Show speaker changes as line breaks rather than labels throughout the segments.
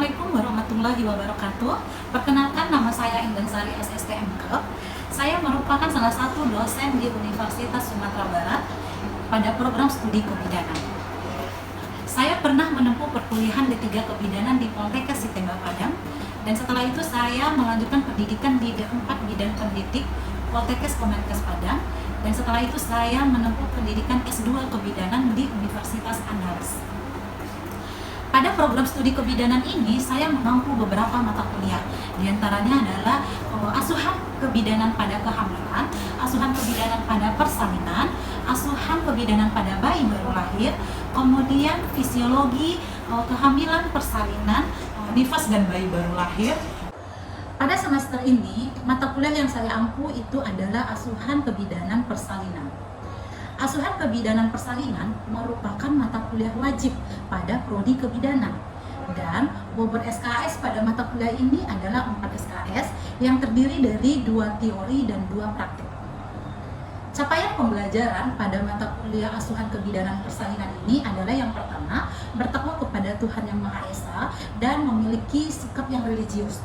Assalamualaikum warahmatullahi wabarakatuh. Perkenalkan, nama saya Indansari SSTMK. Saya merupakan salah satu dosen di Universitas Sumatera Barat pada program studi kebidanan. Saya pernah menempuh perkuliahan D3 Kebidanan di Poltekkes Sitembak Padang, dan setelah itu saya melanjutkan pendidikan di D4 Bidang Pendidik Poltekkes Kemenkes Padang, dan setelah itu saya menempuh pendidikan S2 Kebidanan di Universitas Andalas. Pada program studi kebidanan ini, saya mengampu beberapa mata kuliah. Di antaranya adalah asuhan kebidanan pada kehamilan, asuhan kebidanan pada persalinan, asuhan kebidanan pada bayi baru lahir, kemudian fisiologi kehamilan, persalinan, nifas dan bayi baru lahir. Pada semester ini, mata kuliah yang saya ampu itu adalah asuhan kebidanan persalinan. Asuhan kebidanan persalinan merupakan mata kuliah wajib pada prodi kebidanan, dan bobot SKS pada mata kuliah ini adalah 4 SKS yang terdiri dari 2 teori dan 2 praktik. Capaian pembelajaran pada mata kuliah asuhan kebidanan persalinan ini adalah yang pertama, bertakwa kepada Tuhan Yang Maha Esa dan memiliki sikap yang religius.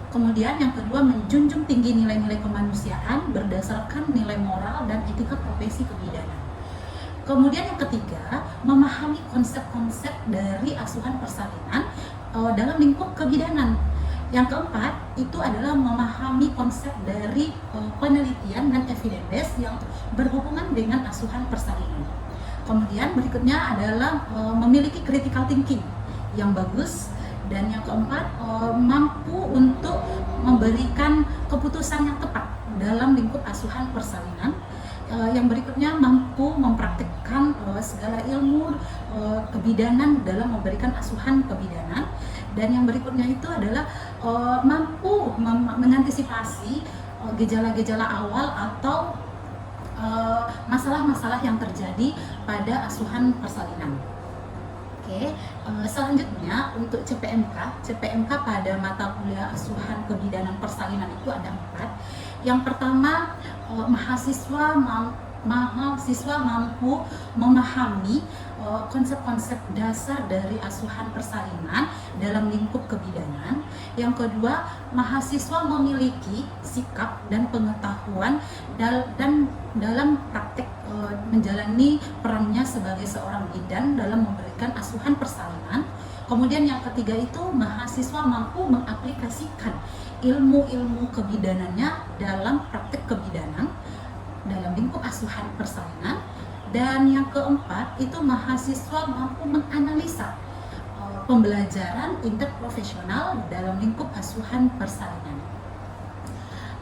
Kemudian yang kedua, menjunjung tinggi nilai-nilai kemanusiaan berdasarkan nilai moral dan etika profesi kebidanan. Kemudian yang ketiga, memahami konsep-konsep dari asuhan persalinan dalam lingkup kebidanan. Yang keempat, itu adalah memahami konsep dari penelitian dan evidence based yang berhubungan dengan asuhan persalinan. Kemudian berikutnya adalah memiliki critical thinking yang bagus. Dan yang keempat, mampu untuk memberikan keputusan yang tepat dalam lingkup asuhan persalinan. Yang berikutnya, mampu mempraktikkan segala ilmu kebidanan dalam memberikan asuhan kebidanan. Dan yang berikutnya itu adalah mampu mengantisipasi gejala-gejala awal atau masalah-masalah yang terjadi pada asuhan persalinan. Oke, selanjutnya untuk CPMK pada mata kuliah asuhan kebidanan persalinan itu ada 4. Yang pertama, mahasiswa mampu memahami konsep-konsep dasar dari asuhan persalinan dalam lingkup kebidanan. Yang kedua, mahasiswa memiliki sikap dan pengetahuan dan dalam praktek menjalani perannya sebagai seorang bidan dalam memberikan asuhan persalinan. Kemudian yang ketiga itu, mahasiswa mampu mengaplikasikan ilmu-ilmu kebidanannya dalam praktek kebidanan dalam lingkup asuhan persalinan. Dan yang keempat itu, mahasiswa mampu menganalisa pembelajaran interprofesional dalam lingkup asuhan persalinan.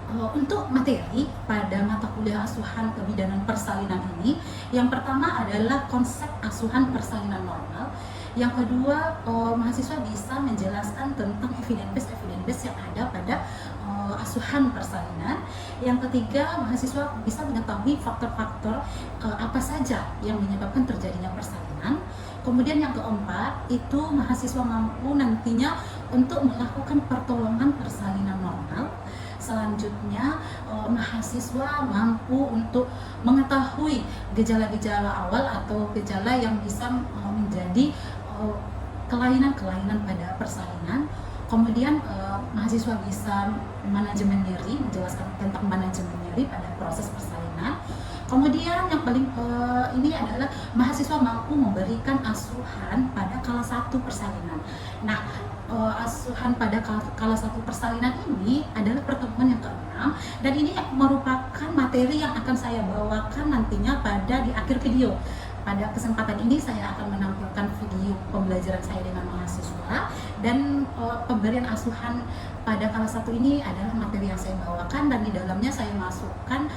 Untuk materi pada mata kuliah asuhan kebidanan persalinan ini, yang pertama adalah konsep asuhan persalinan normal. Yang kedua, mahasiswa bisa menjelaskan tentang evidence based yang ada pada asuhan persalinan. Yang ketiga, mahasiswa bisa mengetahui faktor-faktor apa saja yang menyebabkan terjadinya persalinan. Kemudian yang keempat, itu mahasiswa mampu nantinya untuk melakukan pertolongan persalinan normal. Selanjutnya, mahasiswa mampu untuk mengetahui gejala-gejala awal atau gejala yang bisa menjadi kelainan-kelainan pada persalinan. Kemudian mahasiswa bisa manajemen nyeri, menjelaskan tentang manajemen nyeri pada proses persalinan. Kemudian yang paling ini adalah mahasiswa mampu memberikan asuhan pada kala 1 persalinan. Nah, asuhan pada kala 1 persalinan ini adalah pertemuan yang ke-6, dan ini merupakan materi yang akan saya bawakan nantinya pada di akhir video. Pada kesempatan ini saya akan menampilkan video pembelajaran saya dengan mahasiswa, dan pemberian asuhan pada kala 1 ini adalah materi yang saya bawakan, dan di dalamnya saya masukkan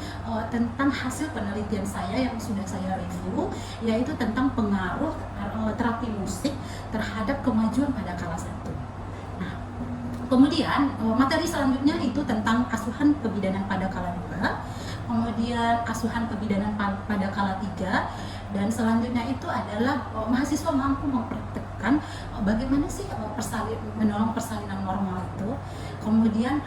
tentang hasil penelitian saya yang sudah saya review, yaitu tentang pengaruh terapi musik terhadap kemajuan pada kala 1. Nah, kemudian materi selanjutnya itu tentang asuhan kebidanan pada kala 2, kemudian asuhan kebidanan pada kala 3, dan selanjutnya itu adalah mahasiswa mampu menjelaskan bagaimana sih menolong persalinan normal itu, kemudian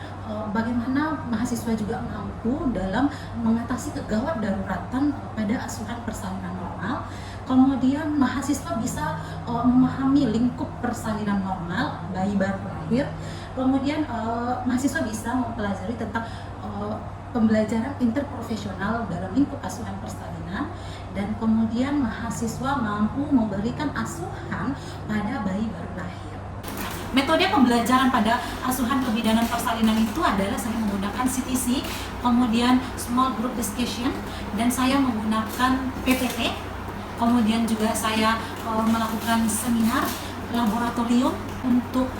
bagaimana mahasiswa juga mampu dalam mengatasi kegawat daruratan pada asuhan persalinan normal, kemudian mahasiswa bisa memahami lingkup persalinan normal bayi baru lahir, kemudian mahasiswa bisa mempelajari tentang pembelajaran interprofesional dalam lingkup asuhan persalinan, dan kemudian mahasiswa mampu memberikan asuhan pada bayi baru lahir. Metode pembelajaran pada asuhan kebidanan persalinan itu adalah saya menggunakan CTC, kemudian Small Group Discussion, dan saya menggunakan PPT, kemudian juga saya melakukan seminar laboratorium untuk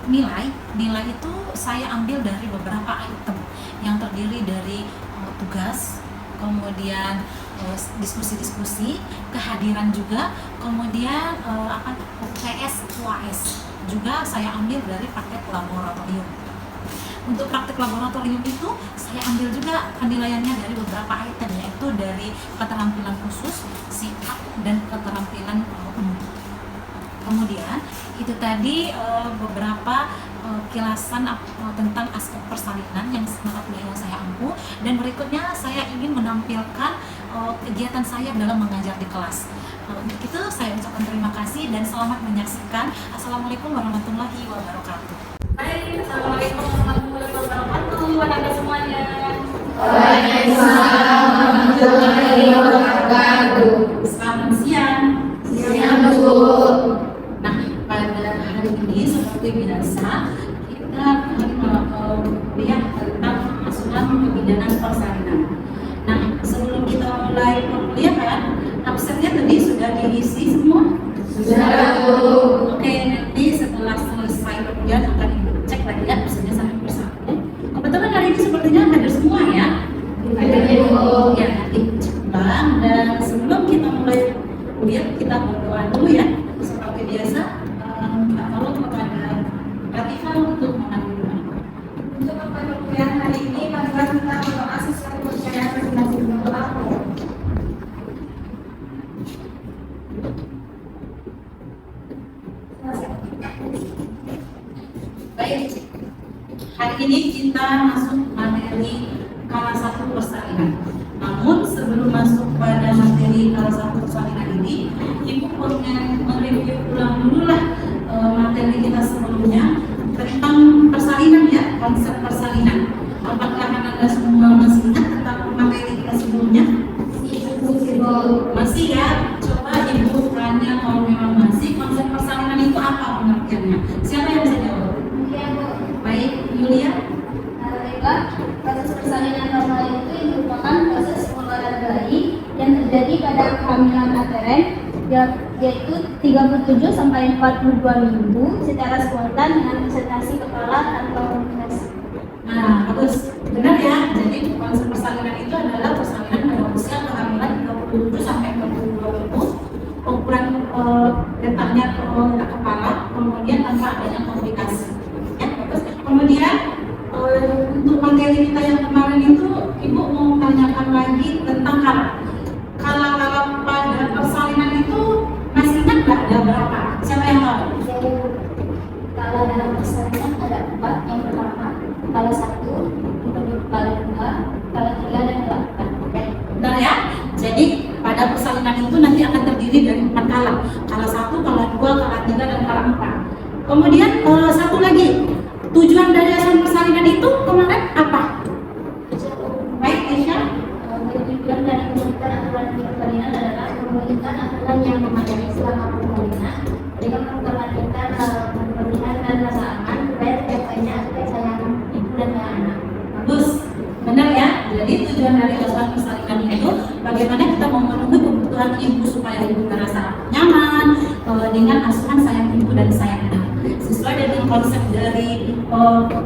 nilai itu saya ambil dari beberapa item yang terdiri dari tugas, kemudian diskusi-diskusi, kehadiran juga, kemudian UTS, UAS juga saya ambil dari praktek laboratorium. Untuk praktek laboratorium itu saya ambil juga penilaiannya dari beberapa item, yaitu dari keterampilan khusus, sikap, dan keterampilan umum. Kemudian itu tadi beberapa kilasan tentang aspek persalinan yang sangat mudah saya ampu, dan berikutnya saya ingin menampilkan kegiatan saya dalam mengajar di kelas. Untuk itu saya ucapkan terima kasih dan selamat menyaksikan. Assalamualaikum warahmatullahi wabarakatuh.
Baik, assalamualaikum warahmatullahi wabarakatuh. Anak-anak semuanya.
Waalaikumsalam warahmatullahi wabarakatuh.
Selamat siang.
Siang, Bu.
Nah, pada hari ini seperti biasa kita melihat tentang asuhan kebidanan persalinan. Nah, sebelum kita mulai perkuliahan, absennya tadi sudah diisi semua?
Sudah, Bu.
Oke, nanti setelah selesai perkuliahan akan Ibu cek lagi ya absennya satu persatu. Kebetulan hari ini sepertinya hadir semua ya?
Hadir, Bu.
Ya, nanti cek ulang, dan sebelum kita mulai kuliah kita berdoa dulu ya. Seperti biasa, minta tolong kepada Latifah untuk mengambil doa.
Untuk perkuliahan hari ini, mari kita berdoa sesuai kepercayaan masing-masing. Berdoa.
Baik, hari ini kita masuk materi kala satu persalinan. Namun sebelum masuk pada materi kala satu persalinan ini, Ibu pengen mereview ulang dulu lah materi kita sebelumnya tentang persalinan ya, konsep persalinan. Apakah Anda semua masih ingat tentang materi kita sebelumnya? Masih ya? Coba Ibu tanya kalau memang masih, konsep persalinan itu apa pengertiannya? Siapa yang bisa jawab? Baik, Yulia.
Baiklah, proses persalinan normal itu merupakan proses pengeluaran bayi yang terjadi pada kehamilan anteren, yaitu 37 sampai 42 minggu secara spontan dengan presentasi kepala tanpa komunikasi.
Nah, bagus. Benar ya. Jadi konsep persalinan itu adalah persalinan pada usia kehamilan 37 sampai 42 minggu. Ukuran letaknya ke kepala, kemudian tanpa adanya komunikasi. Ya, bagus. Kemudian untuk materi kita yang kemarin itu, Ibu mau tanyakan lagi tentang kala pada persalinan itu masih ingat nggak ada berapa? Siapa yang tahu?
Kalau dalam persalinan ada 4, yang pertama kala 1, yang kedua kala 2, kala 3, dan kala 4.
Oke, benar ya. Jadi pada persalinan itu nanti akan terdiri dari 4 kala. Kala 1, kala 2, kala 3, dan kala 4. Kemudian satu lagi, tujuan dari asuhan persalinan itu kemarin apa? Baik, Aisyah.
Tujuan dari pembentukan aturan persalinan adalah memberikan aturan yang memadai selama persalinan dengan memperhatikan kepentingan dan rasa aman supaya setiap bayinya ada sayang ibu dan anak.
Bagus, benar ya. Jadi tujuan dari asuhan persalinan itu bagaimana kita memenuhi kebutuhan ibu supaya ibu merasa nyaman dengan asuhan sayang ibu dan sayang anak. Sesuai dengan konsep dari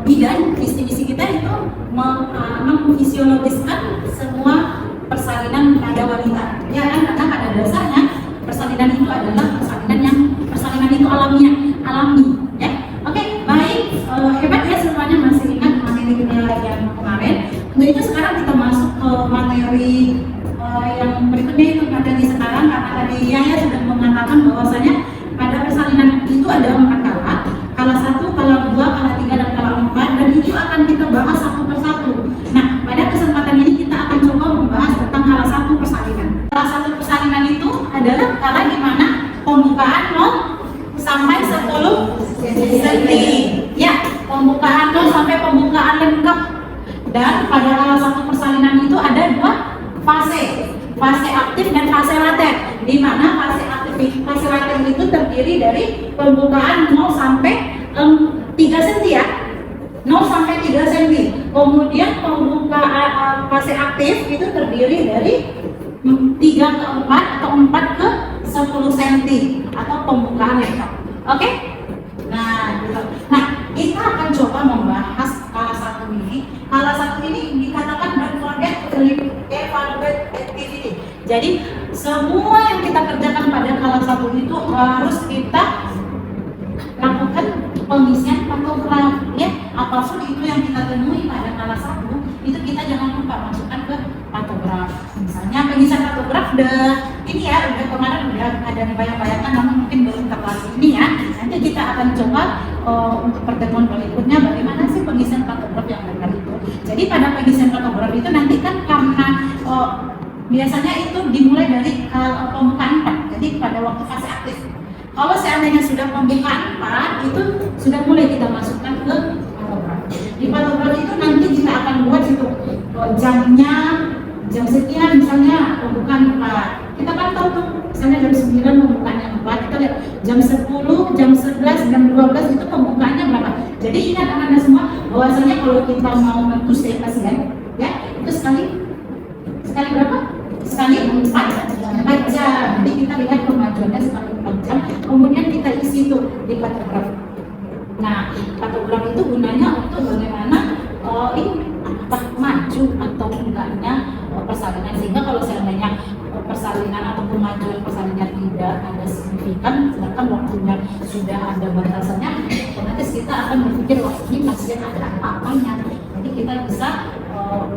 bidan, visi misi kita itu memfisiologiskan semua persalinan pada wanita. Ya kan, karena pada dasarnya persalinan itu adalah persalinan itu alami. Ya, oke, baik, hebat ya semuanya masih ingat materi kita yang kemarin. Untuk itu sekarang kita masuk ke materi yang berikutnya, itu materi sekarang, karena tadi Yaya sudah mengatakan bahwasanya senti. Ya, pembukaan 0 sampai pembukaan lengkap. Dan pada kala satu persalinan itu ada 2 fase aktif dan fase laten. Di mana fase laten itu terdiri dari pembukaan 0 sampai 3 cm ya. 0 sampai 3 cm. Kemudian pembukaan fase aktif itu terdiri dari 3 ke 4 atau 4 ke 10 cm atau pembukaan lengkap. Oke? Nah, gitu. Nah, kita akan coba membahas kala satu ini. Kala satu ini dikatakan don't forget to evaluate activity. Jadi, semua yang kita kerjakan pada kala satu itu harus kita lakukan pengisian pantograf ya. Apapun itu yang kita temui pada kala satu itu kita jangan lupa masukkan ke pantograf. Misalnya pengisian pantograf udah kemarin udah ada dibayang-bayangkan, namun mungkin belum terlalu ini ya. Nanti kita akan coba untuk pertemuan berikutnya bagaimana sih pengisian pantograf yang benar itu. Jadi pada pengisian pantograf itu nanti kan karena biasanya itu dimulai dari pembukaan 4. Jadi pada waktu fase aktif. Kalau seandainya sudah pembukaan 4 itu sudah mulai kita masukkan ke pantograf. Di pantograf itu nanti kita akan buat itu jamnya, jam sekian misalnya pembukaan 4. Kita kan tahu tuh misalnya jam 9 pembukaannya 4. Kita lihat jam 10, jam 11, jam 12 itu pembukaannya berapa. Jadi ingat anak-anak semua bahwasanya kalau kita mau mentusai pasien ya itu sekali berapa? Sekali 4 jam. Jadi kita lihat kemajuannya sekali 4 jam. Kemudian kita isi itu di pantograf. Nah, pantograf itu gunanya untuk bagaimana apakah maju atau enggaknya persalinan, sehingga kalau seandainya persalinan atau kemajuan persalinan tidak ada signifikan, sedangkan waktunya sudah ada batasannya, otomatis kita akan berpikir wah ini pasien ada apa-apanya. Jadi kita bisa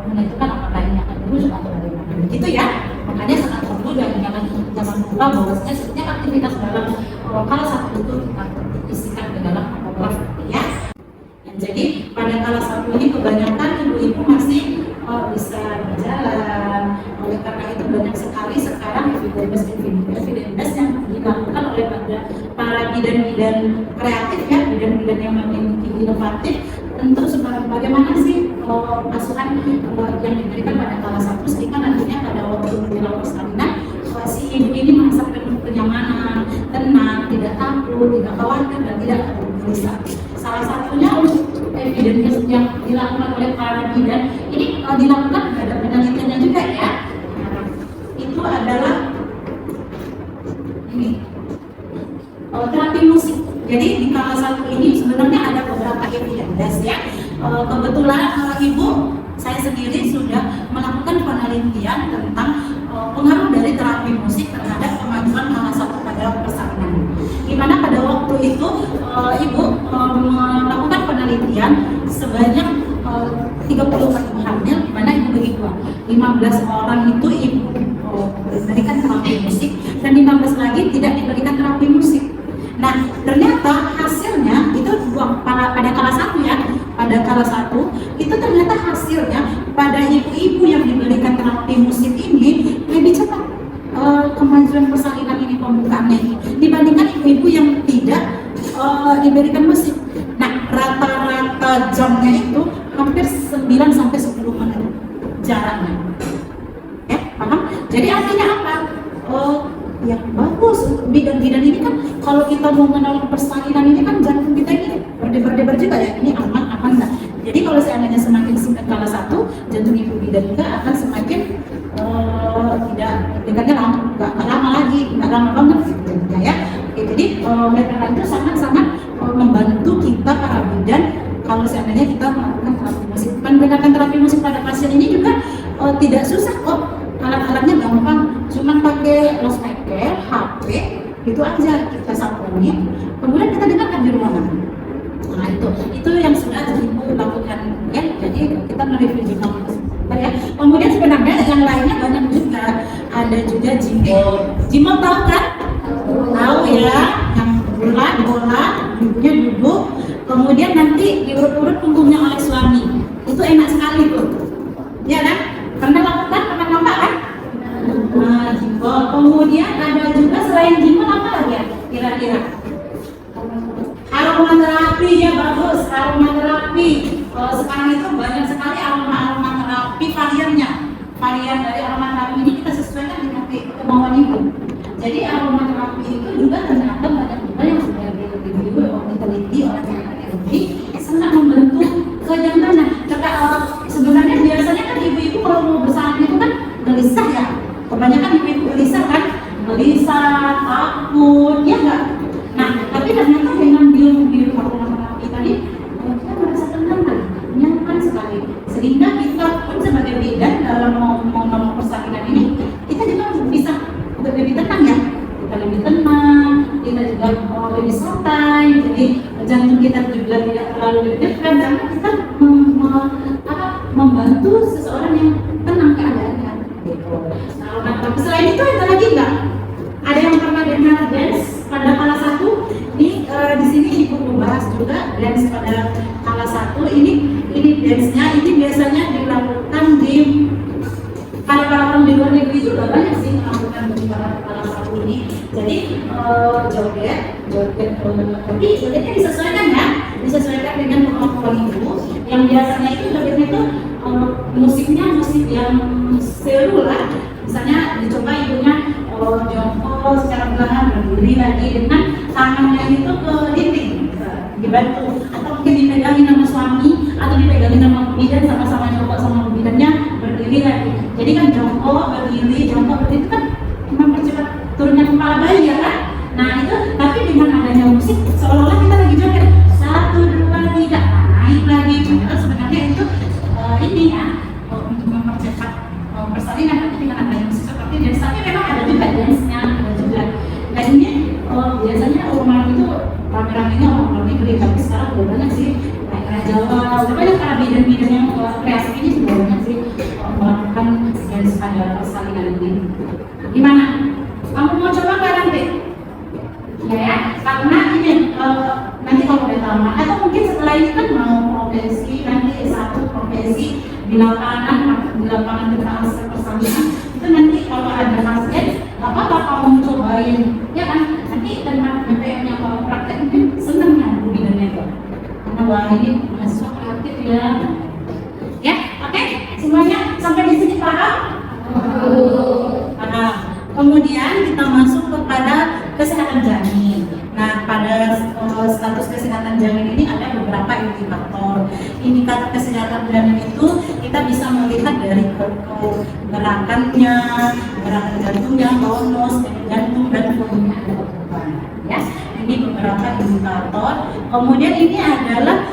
menentukan apakah ini akan terus atau bagaimana. Begitu ya. Makanya sangat perlu dan jangan lupa bahwasanya setiap aktivitas dalam kala satu itu kita isikan ke dalam pantograf ya. Jadi pada kala satu ini kebanyakan ibu-ibu masih bisa berjalan. Oleh karena itu banyak sekali sekarang evidence yang dilakukan oleh para bidan-bidan kreatif ya, bidan-bidan yang memiliki inovatif. Tentu bagaimana sih asuhan yang diberikan pada kala satu sehingga nantinya pada waktu menjelang persalinan si ibu ini merasa penuh kenyamanan, tenang, tidak takut, tidak khawatir dan tidak gelisah. Salah satunya evidence yang dilakukan oleh para bidan ini dilakukan ada penelitiannya juga ya. Itu adalah ini terapi musik. Jadi di kala satu ini sebenarnya ada beberapa evidence ya. Kebetulan ibu saya sendiri sudah melakukan penelitian tentang pengaruh dari terapi musik terhadap kemajuan kala satu pada persalinan. Di mana pada waktu itu ibu melakukan penelitian sebanyak 30 ibu hamil, di mana ibu bagi dua. 15 orang itu ibu diberikan terapi musik dan 15 lagi tidak diberikan terapi musik. Nah, ternyata hasilnya itu pada kala satu ya, pada kala satu itu ternyata hasilnya pada ibu-ibu yang diberikan terapi musik ini lebih cepat kemajuan persalinan ini pembukaannya ini dibandingkan ibu-ibu yang tidak diberikan musik. Nah, rata-rata jamnya itu hampir 9 sampai 10 menit jaraknya. Ya, paham? Jadi artinya apa? Ya bagus, bidan-bidan ini kan kalau kita mau mengenal persalinan ini kan jantung kita ini berdebar-debar juga ya, ini aman apa enggak. Jadi kalau seandainya semakin singkat kala satu, jantung ibu bidan juga akan semakin tidak tingkatnya nggak lama lagi, nggak lama banget gitu ya. Oke, jadi oleh karena itu sangat-sangat membantu kita para bidan kalau seandainya kita melakukan terapi musik. Menggunakan terapi musik pada pasien ini juga tidak susah kok. Alat-alatnya gampang, cuma pakai loudspeaker, HP, itu aja kita sambungin. Kemudian kita dengarkan di rumah. Nah itu yang sudah ibu lakukan ya. Jadi kita mereview juga ya. Kemudian sebenarnya yang lainnya banyak juga. Ada juga jimbol. Jimbol tahu kan? Tahu ya. Yang bola, ibunya duduk. Kemudian nanti diurut-urut punggungnya oleh suami. Itu enak sekali tuh. Ya kan? Pernah lakukan? Pernah nampak kan? Nah, jimbol. Kemudian ada juga selain jimbol apa lagi ya? Kira-kira? Harok aromaterapi ya, bagus. Aromaterapi. Sekarang itu banyak sekali aromaterapi variannya. Varian dari aromaterapi ini kita sesuaikan dengan kemauan ibu. Jadi aromaterapi itu juga ternyata banyak juga yang sudah diteliti oleh teknologi sangat membantu kenyamanan. Sebenarnya biasanya kan ibu-ibu kalau mau bersalin itu kan gelisah ya. Kebanyakan ibu-ibu gelisah kan, gelisah, takut, ya enggak? Nah, tapi ternyata dengan biru aromaterapi tadi kita merasa tenang, nyaman sekali. Sehingga kita pun sebagai bidan dalam mau persalinan ini, kita juga bisa lebih tenang ya. Kita lebih tenang, kita juga lebih santai, jadi jantung kita juga tidak terlalu deg-degan karena kita membantu seseorang yang tenang keadaannya. Nah, tapi selain itu ada lagi nggak? Ada yang pernah dengar dance pada kelas 1? Ini di sini ibu membahas juga dance pada kelas 1. Ini dance-nya ini biasanya dilakukan pada orang di luar negeri juga banyak sih melakukan pada kelas 1 ini. Jadi joget, tapi jogetnya disesuaikan ya, disesuaikan dengan kemampuan ibu. Yang biasanya itu jogetnya itu musiknya musik yang seru lah. Misalnya dicoba ibunya jongkok secara perlahan berdiri lagi dengan tangannya itu ke dinding, dibantu atau mungkin dipegangin sama suami atau dipegangin sama bidan, sama-sama jongkok sama bidannya berdiri lagi. Jadi kan jongkok berdiri itu kan mempercepat turunnya kepala bayi ya kan. Nah itu tapi dengan adanya musik seolah-olah kita lagi joget 1, 2, 3 naik lagi. Padahal sebenarnya itu ini ya untuk mempercepat persalinan, tapi dengan adanya musik seperti dance. Tapi memang ada juga dance-nya, ada juga. Dan ini biasanya orang itu rame-ramenya orang luar negeri, tapi sekarang udah banyak sih daerah Jawa, udah banyak para bidan-bidan yang kreatif ini juga banyak sih melakukan dance pada persalinan ini. Gimana? Kamu mau coba nggak nanti? Ya, karena ini nanti kalau udah tamat atau mungkin setelah ini kan mau profesi nanti satu profesi di lapangan persalinan itu nanti kalau ada pasien apa kamu cobain ya kan, nanti dengan BPM yang kamu praktek mungkin seneng ya bu bidannya itu karena wah ini mahasiswa kreatif ya oke. Semuanya sampai di sini paham? Kemudian kita masuk kepada kesehatan janin. Nah, pada status kesehatan janin ini ada beberapa indikator. Indikator kesehatan janin itu kita bisa melihat dari gerakannya, gerakan jantungnya, tonus, jantung dan volume ya. Ini beberapa indikator. Kemudian ini adalah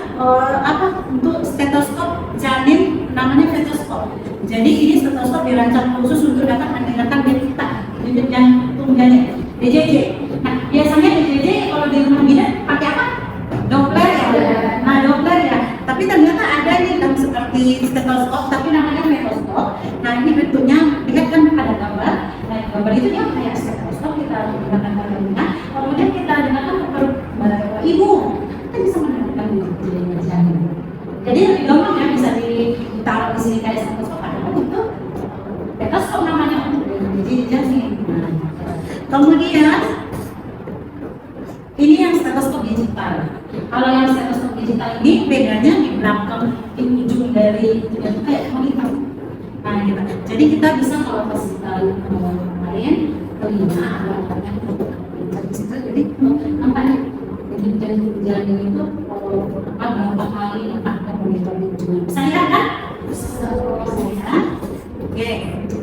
untuk stetoskop janin, namanya stetoskop. Jadi ini stetoskop dirancang khusus untuk dapat mendengarkan denyut jantung janin, DJJ. Nah, biasanya DJJ kalau di rumah bidan pakai apa? Doppler ya. Nah, Doppler ya. Tapi ternyata ada nih yang seperti stetoskop tapi namanya metoskop. Nah, ini bentuknya lihat kan pada gambar. Nah, gambar itu dia kayak stetoskop, kita gunakan pada rumah. Kemudian kita dengarkan ke ibu. Kita bisa mendengarkan denyut janin. Jadi lebih gampang ya, bisa ditaruh di sini kayak stetoskop. Padahal itu stetoskop namanya untuk denyut janin. Kemudian ini yang stetoskop digital. Kalau yang stetoskop digital ini bedanya di belakang, di ujung dari itu kayak monitor. Nah, gitu. Jadi kita bisa kalau pas kita kemarin kelima jadi nampaknya jadi jalan itu berapa kali ada monitor di ujung. Bisa lihat kan? Oke.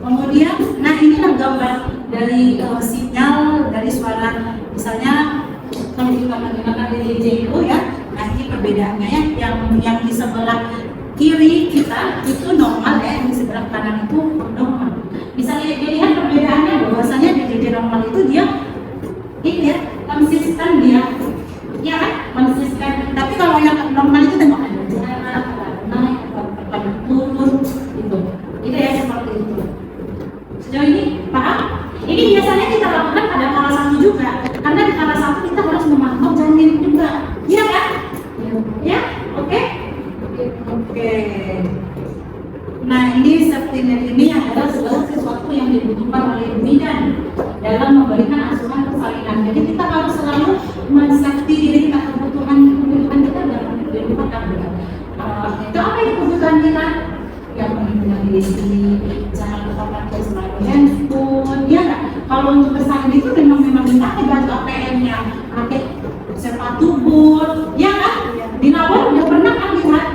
Kemudian, nah inilah gambar dari sinyal dari suara, misalnya kalau kita menggunakan DJJ itu ya. Nah ini perbedaannya ya, yang di sebelah kiri kita itu normal ya, yang di sebelah kanan itu normal. Misalnya dilihat perbedaannya bahwasanya DJJ normal itu dia ini ya konsisten dia, ya kan konsisten. Tapi kalau yang normal itu tengok ada jarak, naik, turun gitu. Itu ya seperti itu. Sejauh ini paham? Ini biasanya kita lakukan pada kelas 1 juga, karena di kelas 1 kita harus memantau janin juga, iya kan? Ya, oke? Oke. Nah ini safety net ini adalah segala sesuatu yang dibutuhkan oleh bidan dalam memberikan asuhan persalinan. Jadi kita harus selalu men-safety diri kita, kebutuhan kondisi, jangan lupa pakai selalu handphone, ya nggak? Kalau untuk bersalin itu memang pakai baju APM-nya, pakai sepatu boot, ya kan? Di Nawar udah pernah kan lihat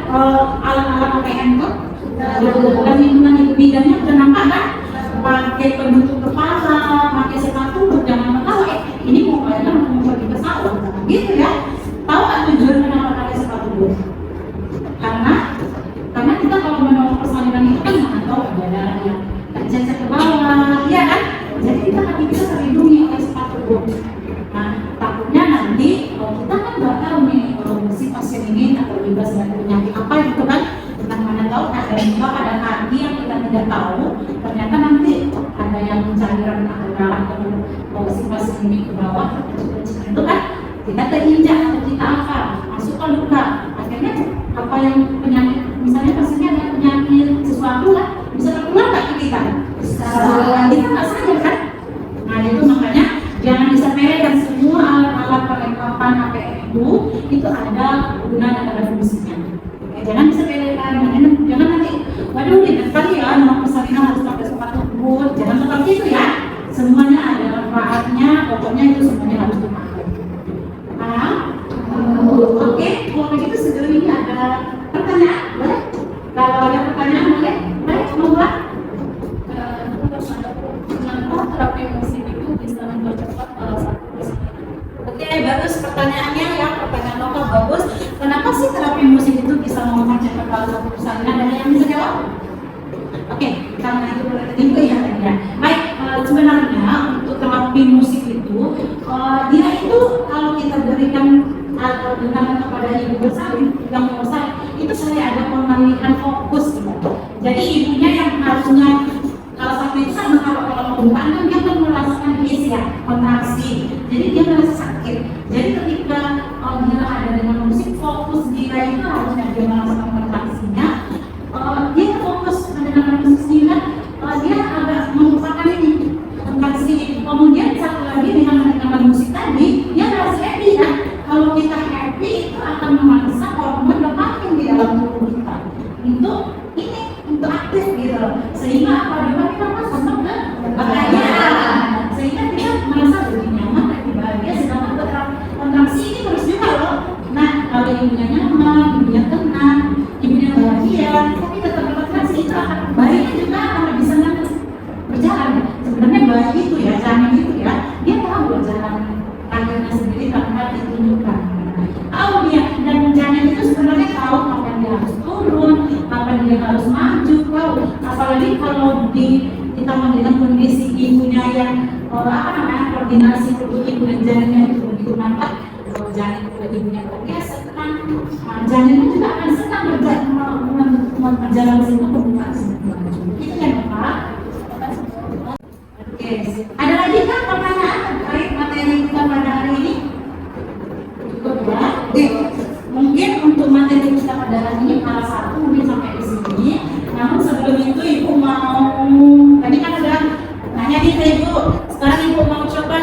alat-alat APM tuh? Dan lingkungan bidangnya udah nampak kan? Pakai penutup kepala, pakai sepatu boot, jangan tahu ini mau pergi pesawat, gitu ya? Tahu nggak tujuan kenapa pakai sepatu boot? Karena kita kalau menolong persalinan itu kan nggak tahu ada darah yang tercecer ke bawah, ya kan? Jadi kaki kita terlindungi oleh sepatu boot. Nah, takutnya nanti kalau kita kan nggak tahu nih kalau si pasien ini terbebas dari penyakit apa gitu kan? Kita mana tahu ada luka pada kaki yang kita tidak tahu. Ternyata nanti ada yang cairan atau darah kalau si pasien ini ke bawah itu kan kita terinjak atau kita apa masuk ke luka. Akhirnya apa yang penyakit misalnya pasiennya ada penyakit sesuatu lah bisa tertular nggak ke kita? Kita nggak sadar kan? Nah itu makanya jangan disepelekan semua alat-alat perlengkapan APM itu ada guna dan ada fungsinya. Oke, jangan disepelekan, jangan nanti waduh lihat kali ya nomor persalinan harus pakai sepatu boot, jangan seperti itu ya. Semuanya ada manfaatnya, pokoknya itu semuanya harus dipakai. Oke, kalau begitu sejauh ini ada pertanyaan, boleh? Kalau ada pertanyaan boleh? Baik, semoga.
Kenapa terapi musik itu bisa mempercepat satu persalinan?
Oke, bagus pertanyaannya ya, pertanyaan lokal bagus. Kenapa sih terapi musik itu bisa mempercepat satu persalinan? Ada yang bisa jawab? Oke, karena itu berarti ya. Baik, sebenarnya untuk terapi musik itu, dia itu kalau kita berikan atau dengan kepada ibu bersalin yang mau bersalin itu saya ada pengalihan fokus gitu. Jadi ibunya yang harusnya kalau sampai itu kan kalau pembukaan kan dia kan merasakan ya kontraksi, jadi dia merasa sakit. Jadi ketika dia ada dengan musik, fokus dia itu harusnya dia merasakan kontraksinya, dia fokus dengan musik dia agak melupakan ini kontraksi. Kemudian satu lagi dengan mendengarkan musik tadi dia merasa happy kan. Kalau kita happy itu akan memaksa hormon dopamin di dalam tubuh kita untuk aktif gitu, sehingga apabila kita merasa bahagia, sehingga kita merasa lebih nyaman, lebih bahagia. Sedangkan kontraksi ini terus juga loh. Nah, kalau ibunya nyaman, ibunya tenang, ibunya bahagia, tapi tetap kontraksi itu akan bayinya juga akan bisa berjalan. Sebenarnya bayi itu ya, janin itu ya, dia tahu berjalan kakinya sendiri tanpa ditunjukkan. Tahu dia, dan janin itu sebenarnya tahu kapan dia harus turun, kapan dia harus maju, tahu. Apalagi kalau kita melihat kondisi ibunya yang koordinasi ibu dan janinnya itu begitu nampak. Kalau janin dan ibunya terbiasa tenang, janinnya juga akan senang berjalan sini pembukaan itu yang Bapak. Oke, ada lagi kan pertanyaan terkait materi kita pada hari ini? Cukup ya? Oke, mungkin untuk materi kita pada hari ini salah satu mungkin sampai di sini. Namun sebelum itu ibu mau, tadi kan udah nanya nih ibu. Sekarang ibu mau coba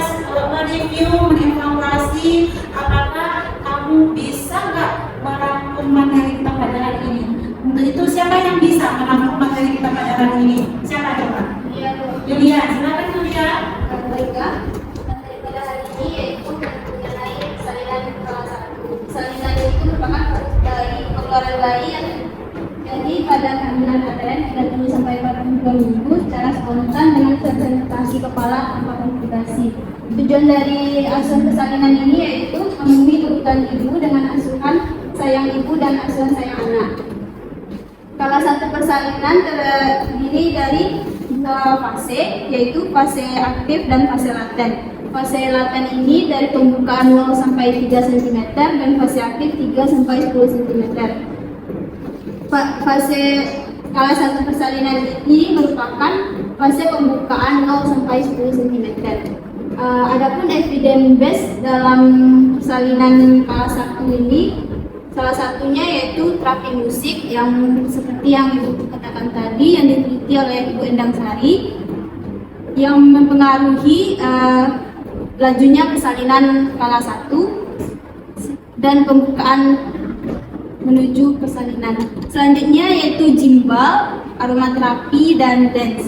mereview, mengevaluasi apakah kamu bisa nggak merangkum materi kita pada hari ini. Untuk itu siapa yang bisa merangkum materi kita pada hari ini? Siapa coba? Julia, silakan Julia.
Baiklah, materi pada hari ini yaitu mengenai persalinan kelas 1. Persalinan itu merupakan dari pengeluaran bayi yang jadi pada kehamilan ATN 30 sampai 42 minggu secara spontan dengan segmentasi kepala tanpa komplikasi. Tujuan dari asuhan persalinan ini yaitu memenuhi kebutuhan ibu dengan asuhan sayang ibu dan asuhan sayang anak. Salah satu persalinan terdiri dari dua fase, yaitu fase aktif dan fase laten. Fase laten ini dari pembukaan 0 sampai 3 cm dan fase aktif 3 sampai 10 cm. Fase salah satu persalinan ini merupakan fase pembukaan 0 sampai 10 cm. Adapun evidence base dalam persalinan kelas 1 ini salah satunya yaitu terapi musik yang seperti yang Ibu katakan tadi yang diteliti oleh Ibu Endang Sari yang mempengaruhi lajunya persalinan kelas 1 dan pembukaan menuju persalinan. Selanjutnya yaitu gimbal aromaterapi, dan dance.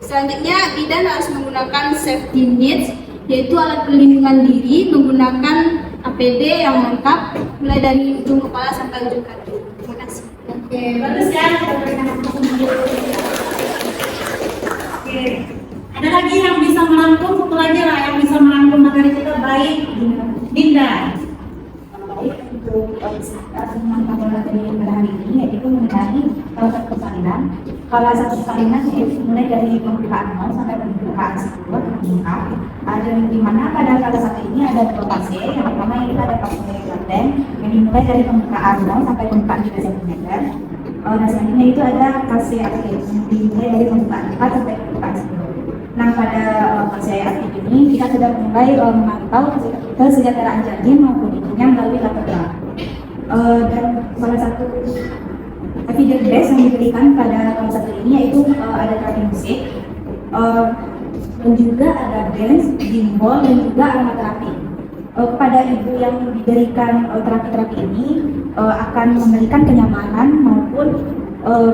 Selanjutnya, bidan harus menggunakan safety needs, yaitu alat pelindungan diri menggunakan APD yang lengkap, mulai dari ujung kepala sampai ujung kaki. Terima kasih.
Oke, bagus ya. Kita berikan tepuk tangan. Oke, ada lagi yang bisa merangkum, satu lagi lah yang bisa merangkum materi kita. Baik, Dinda.
Baik, untuk menangkap materi pada hari ini yaitu mengenai satu persalinan. Kalau satu persalinan yaitu mulai dari pembukaan 0 sampai pembukaan 10 lengkap. Ada di mana pada salah satu ini ada dua fase. Yang pertama itu ada fase laten yang dimulai dari pembukaan 0 sampai pembukaan 3 cm. Dan selanjutnya itu ada fase aktif yang dimulai dari pembukaan 4 sampai pembukaan 10. Nah, pada fase aktif ini kita sudah mulai memantau kesejahteraan janin maupun ibunya melalui laboratorium. Dan salah satu evidence base yang diberikan pada salah satu ini yaitu ada terapi musik, dan juga ada dance, gimbal, dan juga aromaterapi. Kepada ibu yang diberikan terapi-terapi ini akan memberikan kenyamanan maupun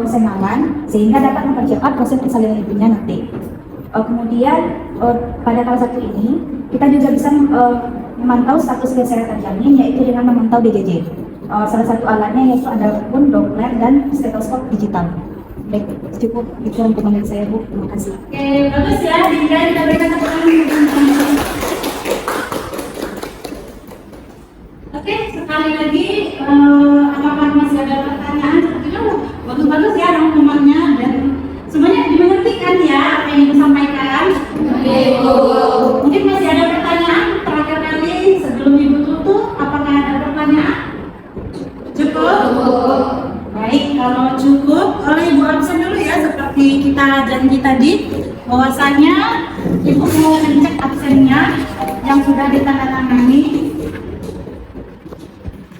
kesenangan sehingga dapat mempercepat proses persalinan ibunya nanti. Kemudian pada salah satu ini kita juga bisa memantau status kesehatan janin yaitu dengan memantau DJJ. Salah satu alatnya yaitu ada pun Doppler dan stetoskop digital. Baik, cukup itu untuk dari saya, Bu. Terima kasih.
Oke, bagus ya. Dinda, kita berikan tepuk tangan. Oke, sekali lagi, apakah masih ada pertanyaan? Sepertinya bagus-bagus ya rangkumannya dan semuanya dimengerti kan ya apa yang Ibu sampaikan? Mungkin masih ada pertanyaan terakhir kali sebelum Ibu tutup. Apakah ada pertanyaan? Cukup? Baik, kalau cukup, Ibu absen dulu ya seperti kita janji tadi bahwasanya Ibu mau ngecek absennya yang sudah ditandatangani.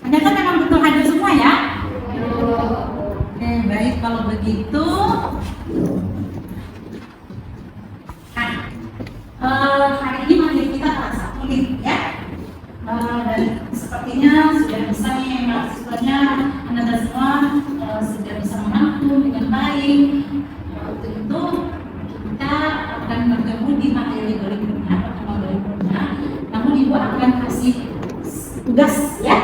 Ternyata memang betul hadir semua ya? Oke, baik kalau begitu. Hari ini materi kita kelas 1 nih ya. Dan sepertinya sudah bisa nih mahasiswanya, Anda semua sudah bisa merangkum dengan baik. Untuk itu kita akan bertemu di materi berikutnya, pertemuan berikutnya. Namun Ibu akan kasih tugas ya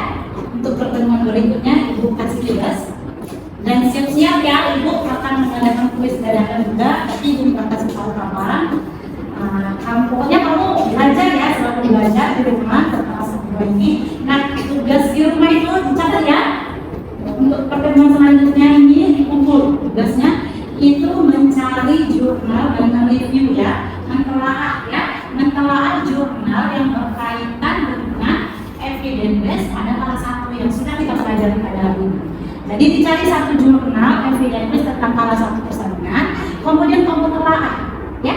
untuk pertemuan berikutnya. Ibu kasih tugas dan siap-siap ya, Ibu akan mengadakan kuis dadakan juga, tapi Ibu akan kasih tahu kapan. Pokoknya kamu belajar ya, selalu belajar di rumah setelah sebulan ini. Nah, tugas di rumah itu dicatat ya. Untuk pertemuan selanjutnya ini dikumpul tugasnya itu mencari jurnal dan mereview ya, mentelaah jurnal yang berkaitan dengan evidence base pada salah satu yang sudah kita pelajari pada hari ini. Jadi dicari satu jurnal evidence base tentang salah satu persalinan, kemudian kamu telaah ya.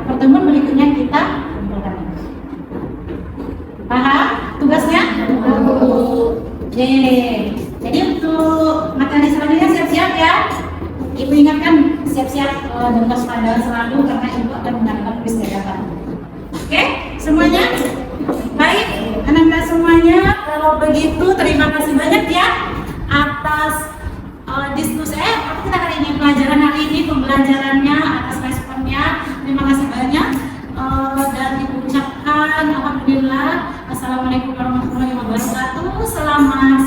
Pertemuan berikutnya kita kumpulkan. Paham tugasnya? Jadi untuk materi selanjutnya siap-siap ya. Ibu ingatkan siap-siap dan waspada selalu karena Ibu akan mengadakan kuis dadakan. Oke, semuanya baik, anak-anak semuanya. Kalau begitu terima kasih banyak ya atas diskusi apa kita hari ini, pelajaran hari ini, pembelajarannya, atas responnya. Terima kasih banyak dan Ibu ucapkan alhamdulillah. Assalamualaikum warahmatullahi wabarakatuh. Selamat